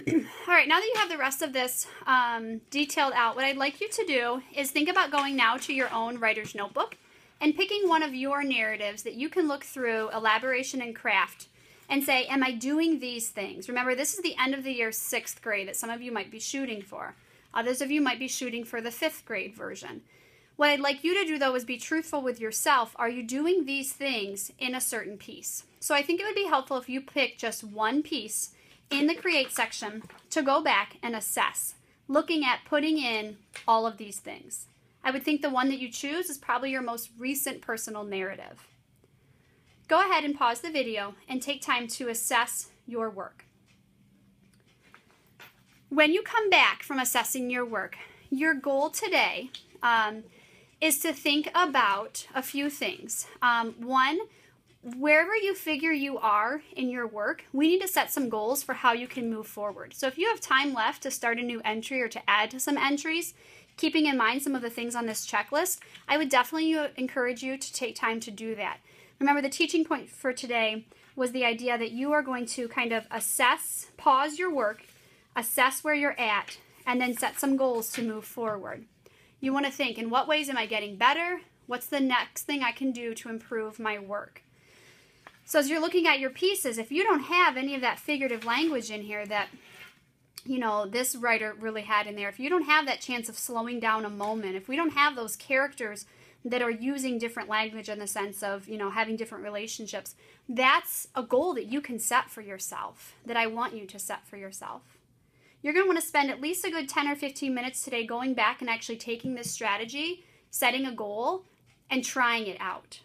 All right, now that you have the rest of this detailed out, what I'd like you to do is think about going now to your own writer's notebook and picking one of your narratives that you can look through elaboration and craft and say, am I doing these things? Remember, this is the end of the year 6th grade that some of you might be shooting for. Others of you might be shooting for the 5th grade version. What I'd like you to do, though, is be truthful with yourself. Are you doing these things in a certain piece? So I think it would be helpful if you pick just one piece in the Create section to go back and assess, looking at putting in all of these things. I would think the one that you choose is probably your most recent personal narrative. Go ahead and pause the video and take time to assess your work. When you come back from assessing your work, your goal today is to think about a few things. One, wherever you figure you are in your work, we need to set some goals for how you can move forward. So if you have time left to start a new entry or to add to some entries, keeping in mind some of the things on this checklist, I would definitely encourage you to take time to do that. Remember, the teaching point for today was the idea that you are going to kind of assess, pause your work, assess where you're at, and then set some goals to move forward. You want to think, in what ways am I getting better? What's the next thing I can do to improve my work? So as you're looking at your pieces, if you don't have any of that figurative language in here that, you know, this writer really had in there, if you don't have that chance of slowing down a moment, if we don't have those characters that are using different language in the sense of, you know, having different relationships, that's a goal that you can set for yourself, that I want you to set for yourself. You're going to want to spend at least a good 10 or 15 minutes today going back and actually taking this strategy, setting a goal, and trying it out.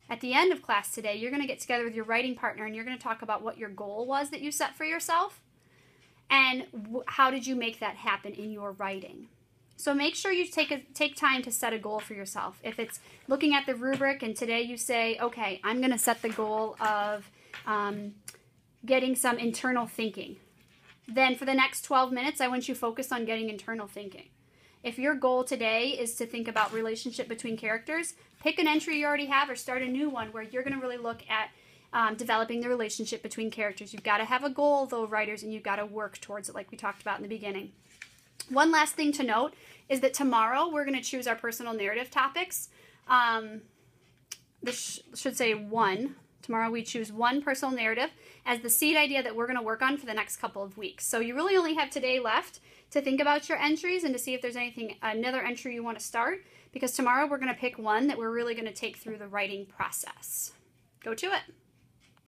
At the end of class today, you're going to get together with your writing partner and you're going to talk about what your goal was that you set for yourself and how did you make that happen in your writing. So make sure you take time to set a goal for yourself. If it's looking at the rubric and today you say, okay, I'm going to set the goal of getting some internal thinking. Then for the next 12 minutes, I want you focused on getting internal thinking. If your goal today is to think about relationship between characters, pick an entry you already have or start a new one where you're going to really look at developing the relationship between characters. You've got to have a goal, though, writers, and you've got to work towards it like we talked about in the beginning. One last thing to note is that tomorrow we're going to choose our personal narrative topics. This should say one. Tomorrow we choose one personal narrative as the seed idea that we're going to work on for the next couple of weeks. So you really only have today left to think about your entries and to see if there's another entry you want to start, because tomorrow we're going to pick one that we're really going to take through the writing process. Go to it.